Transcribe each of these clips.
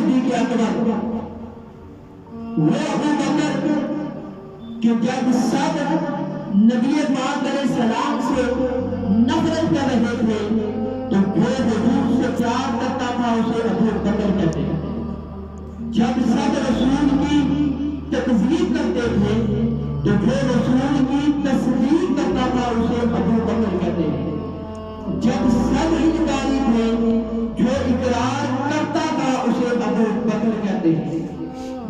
صدیق اکبر وہ ابو بکر کہ جب سب نبی پاک علیہ السلام سے نفرت کر رہے تھے تو جو حضور سے پیار کرتا تھا اسے ابو بکر کہتے ہیں. جب سب رسول کی تکذیب کرتے تھے تو جو رسول کی تصدیق کرتا تھا اسے ابو بکر کہتے ہیں. جب سب انکاری تھے جو اقرار کرتا تھا اسے ابو بکر کہتے ہیں.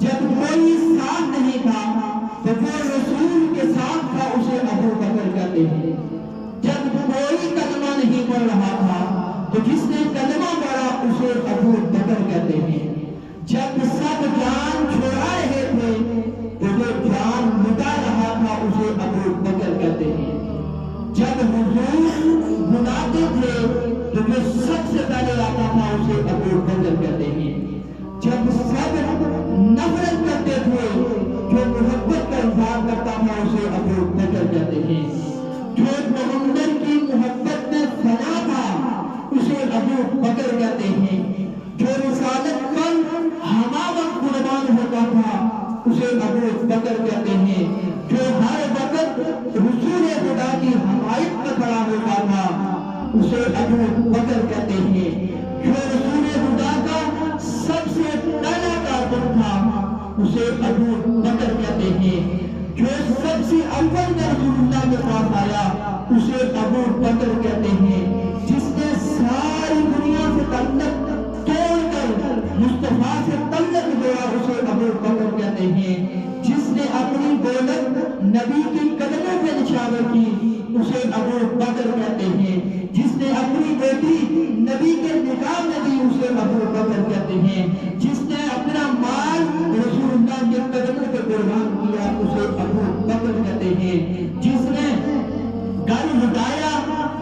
جب کوئی ساتھ نہیں تھا تو جو رسول کے ساتھ تھا اسے ابو بکر کہتے ہیں. جب کوئی کلمہ نہیں پڑھ رہا تھا تو جس نے کلمہ پڑھا اسے ابو بکر کہتے ہیں. جب سب جان چھوڑا رہے تھے تو جو جان لٹا رہا تھا اسے ابو بکر کہتے ہیں. جب حضور بلاتے تھے تو جو سب سے پہلے آتا تھا اسے ابو بکر کہتے ہیں. جب سب نفرت کرتے تھے جو محبت کا اظہار کرتا تھا اسے ابو بکر کہتے ہیں. جو پیغمبر کی محبت میں فنا تھا اسے ابو بکر کہتے ہیں. جو رسالت پر ہما وقت قربان ہوتا تھا اسے ابو بکر کہتے ہیں. جو ہر وقت رسول خدا کی حمایت میں کھڑا ہوتا تھا اسے ابو بکر کہتے ہیں. جو رسول خدا کا سب سے پہلا کارکن تھا اسے ابو بکر کہتے ہیں. جو سب سے اول میں رسول اللہ کے پاس آیا اسے ابو بکر کہتے ہیں. جس نے ساری دنیا سے تعلق توڑ کر مصطفیٰ سے تعلق جوڑا اسے ابو بکر کہتے ہیں. جس نے اپنی دولت نبی کی قدموں پہ نچھاور کی اسے ابو بکر کہتے ہیں. جس نے اپنی بیٹی نبی کے نکاح میں دی اسے ابو بکر کہتے ہیں. جس نے اپنا مال رسول اللہ کے قدموں پہ قربان کیا اسے ابو بکر کہتے ہیں. جس نے گھر لٹایا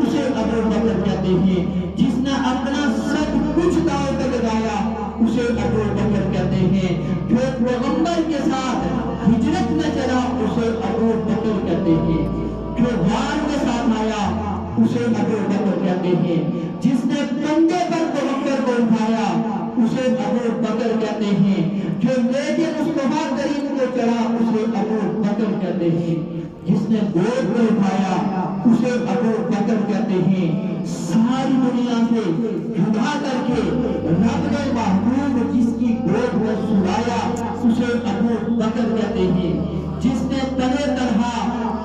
اسے ابو بکر کہتے ہیں. جس نے اپنا سب کچھ داؤ پہ لگایا اسے ابو بکر کہتے ہیں. جو پیغمبر کے ساتھ ہجرت میں چلا اسے ابو بکر کہتے ہیں. جو غار کے ساتھ آیا اسے ابو بکر کہتے ہیں. جس نے کندھے پر پیغمبر کو اٹھایا اسے ابو بکر کہتے ہیں. جو لے کے مصطفیٰ کریم کو چڑھا اسے ابو بکر کہتے ہیں. جس نے گود کو اٹھایا اسے ابو بکر کہتے ہیں. ساری دنیا سے جدا کر کے رب نے محبوب جس کی گود میں سلایا اسے ابو بکر کہتے ہیں. جس نے تنہ تنہا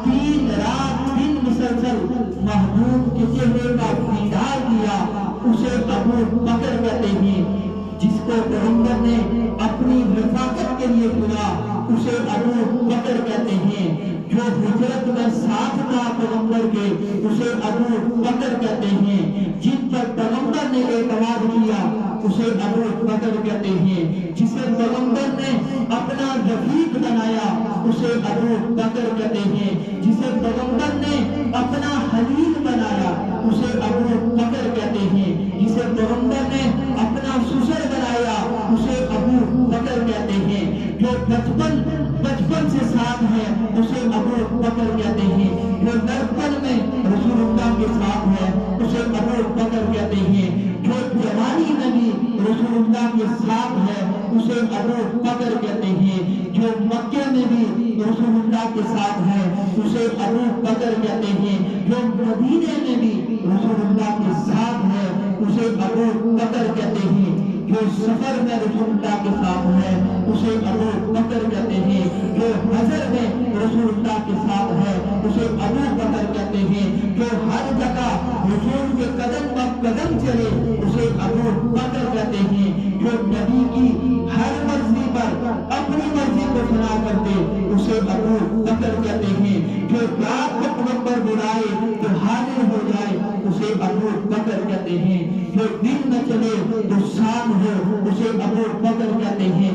3 رات دن مسلسل محبوب کے چہرے کا دیدار کیا اسے ابو بکر کہتے ہیں. جس کو پیغمبر نے اپنی رفاقت کے لیے چنا اسے ابو بکر کہتے ہیں. جو ہجرت میں ساتھ تھا پیغمبر کے اسے ابو بکر کہتے ہیں. جن پر پیغمبر نے اعتماد کیا اسے ابو بکر کہتے ہیں. جسے پیغمبر نے اپنا رفیق بنایا اسے ابو بکر کہتے ہیں. جسے پیغمبر نے اپنا حلیل بنایا اسے ابو بکر کہتے ہیں. جسے پیغمبر نے اپنا سسر بنایا اسے ابو بکر کہتے ہیں. جو بچپن سے ساتھ ہے اسے ابو بکر کہتے ہیں. جو لڑکپن میں رسول اللہ کے ساتھ ہے اسے ابو بکر کہتے ہیں. جو جوانی میں بھی رسول اللہ کے ساتھ ہے اسے ابو بکر کہتے ہیں. جو مکے میں بھی رسول اللہ کے ساتھ ہے اسے ابو بکر کہتے ہیں. جو مدینے میں بھی رسول اللہ کے ساتھ ہے اسے ابو بکر کہتے ہیں. جو سفر میں رسول اللہ کے ساتھ ہے اسے ابو بکر کہتے ہیں. جو حضر میں رسول اللہ کے ساتھ ہے اسے ابو بکر کہتے ہیں. جو ہر جگہ رسول کے قدم پر قدم چلے اسے ابو بکر کہتے ہیں. جو نبی کی ہر مرضی پر اپنی مرضی کو فنا کر دے اسے ابو بکر کہتے ہیں. جو رات کو پیغمبر بلائے تو حاضر ہو جائے اسے ابو بکر کہتے ہیں. جو دن میں چلے تو شام ہو اسے ابو بکر کہتے ہیں.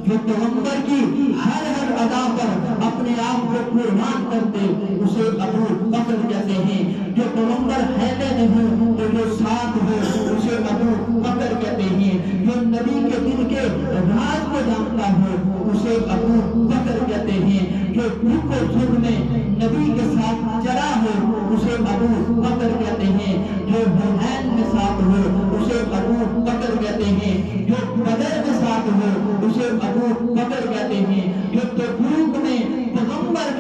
جو پیغمبر کی ہر ادا پر اپنے آپ کو قربان کرتے اسے ابو بکر کہتے ہیں. جو پیغمبر ہے نہیں تو جو ساتھ ہو اسے ابو بکر کہتے ہیں. جو نبی کے دل کے راز کو جانتا ہو اسے ابو بکر کہتے ہیں. جو دکھ و سکھ میں نبی کے ساتھ چلا ہو اسے ابو بکر کہتے ہیں. جو حنین کے ساتھ ہو اسے ابو بکر کہتے ہیں. جو بدر کے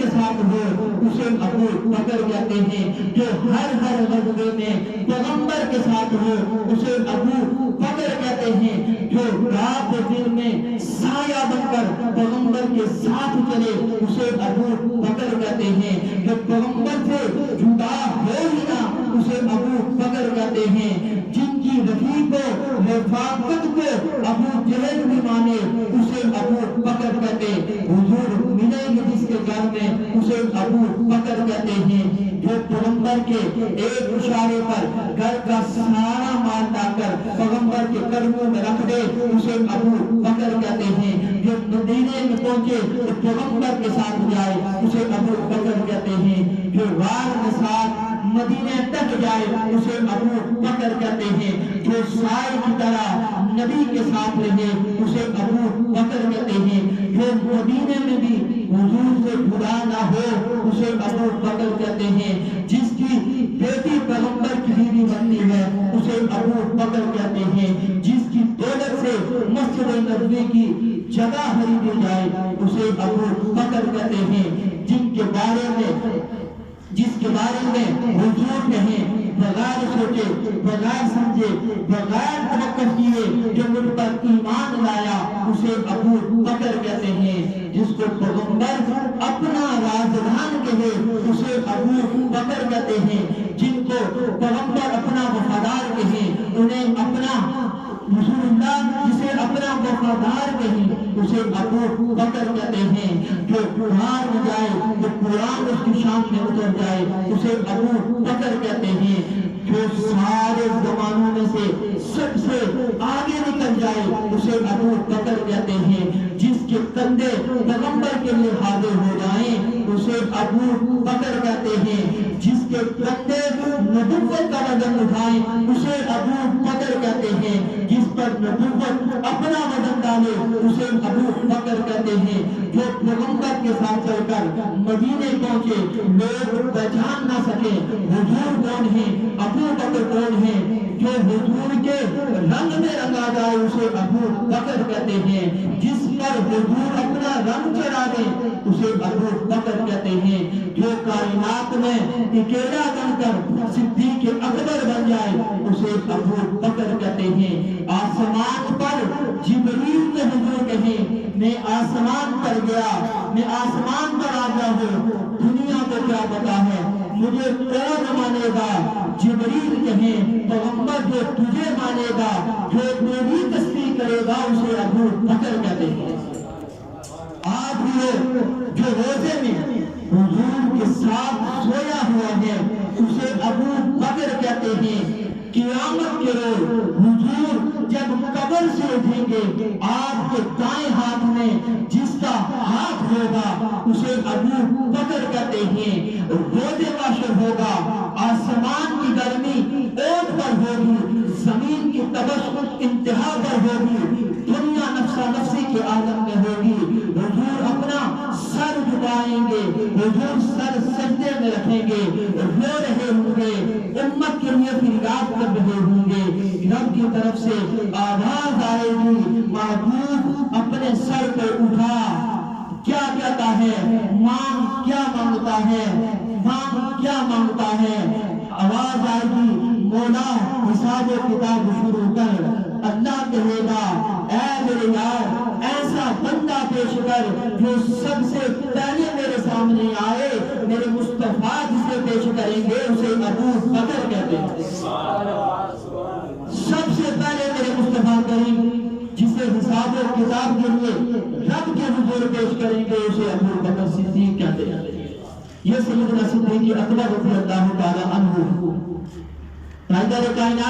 کے ساتھ ہو اسے ابو بکر کہتے ہیں، جو ہر غزوے میں پیغمبر کے ساتھ ہو اسے ابو بکر کہتے ہیں، جو رات دن میں سایہ بن کر پیغمبر کے ساتھ چلے اسے ابو بکر کہتے ہیں، جو پیغمبر سے جدا ہو ہی نہ اسے ابو بکر کہتے ہیں، جن کی رفیق و رفاقت کو ابو جہل بھی مانے اسے ابو بکر کہتے ہیں، حضور ملیں گے جس کے گھر میں اسے ابو بکر کہتے ہیں، جو پیغمبر کے ایک اشارے پر گھر کا سارا مال لا کر پیغمبر کے قدموں میں رکھ دے اسے ابو بکر کہتے ہیں، جو مدینے میں پہنچے تو پیغمبر کے ساتھ جائے اسے ابو بکر کہتے ہیں، جو وار کے ساتھ مدینے تک جائے اسے ابو بکر کہتے ہیں، جو سائے کی طرح نبی کے ساتھ رہے اسے ابو بکر کہتے ہیں، جو مدینے میں بھی حضور سے جدا نہ ہو اسے ابو بکر کہتے ہیں، جس کی بیٹی پیغمبر کی بیوی بنتی ہے اسے ابو بکر کہتے ہیں، جس کی دولت سے مسجد نبوی کی جگہ خریدی جائے اسے ابو بکر کہتے ہیں، جس کے بارے میں حضور کہیں بغیر سوچے بغیر سمجھے بغیر توقع کیے جو مجھ پر ایمان لایا اسے ابو بکر کہتے ہیں، جس کو پیغمبر اپنا رازدان کہے اسے ابو بکر کہتے ہیں، جن کو پیغمبر اپنا وفادار کہے انہیں اپنا رسول اللہ جسے اپنا وفادار کہیں اسے ابو بکر کہتے ہیں، جو قرآن میں جائے جو قرآن اس کی شان میں اتر جائے اسے ابو بکر کہتے ہیں، جو سارے زمانوں میں سے سب سے آگے نکل جائے اسے ابو بکر کہتے ہیں، جس کے کندھے پیغمبر کے لیے حاضر ہو جائیں اسے ابو بکر کہتے ہیں، جس کے کندھے نبوت کا وزن اٹھائیں اسے ابو بکر کہتے ہیں، جس پر نبوت اپنا وزن ڈالے اسے ابو بکر کہتے ہیں، جو پیغمبر کے ساتھ چل کر مدینے پہنچے لوگ پہچان نہ سکے حضور کون ہیں ابو بکر کون ہیں، جو حضور کے رنگ میں رنگا جائے اسے ابو بکر کہتے ہیں، جس پر حضور اپنا رنگ چڑھا دے اسے ابو بکر کہتے ہیں، جو کائنات میں اکیلا بن کر صدیق اکبر بن جائے اسے ابو بکر کہتے ہیں، آسمان پر جبریل سے حضور کہیں میں آسمان پر گیا میں آسمان پر آیا ہوں دنیا کو کیا پتا ہے مجھے کون مانے گا، جبریل کہیں پیغمبر جو تجھے مانے گا جو میری تصدیق کرے گا اسے ابو بکر کہتے ہیں۔ آپ لوگ جو روزے میں حضور کے ساتھ سویا ہوا ہے اسے ابو بکر کہتے ہیں، قیامت کے روز حضور جب قبر سے اٹھیں گے آپ کے دائیں ہاتھ میں جس کا ہاتھ ہوگا اسے ابو بکر کہتے ہیں، روز محشر ہوگا آسمان کی گرمی اونٹ پر ہوگی زمین کی تبش انتہا پر ہوگی دنیا نفسا نفسی کے عالم میں ہوگی، حضور اپنا سر جھکائیں گے حضور سر سجدے میں رکھیں گے رو رہے ہوں گے امت کے لیے فریاد کر رہے ہوں گے، رب کی طرف سے آواز آئے گی محبوب اپنے سر کو اٹھا کیا کہتا ہے مانگ کیا مانگتا ہے مانگ کیا مانگتا ہے، آواز آئے گی مولا حساب و کتاب شروع کر، اللہ کہے گا اے میرے یار ایسا بندہ پیش کر جو سب سے پہلے میرے سامنے آئے، میرے مصطفیٰ جسے پیش کریں گے اسے ابو بکر کہتے ہیں، سب سے پہلے میرے مصطفیٰ کریم جسے حساب و کتاب کے لیے رب کے حضور پیش کریں گے اسے ابو بکر صدیق کہتے ہیں۔ یہ سیدنا صدیق اکبر رضی اللہ تعالی عنہ حیدر کائنات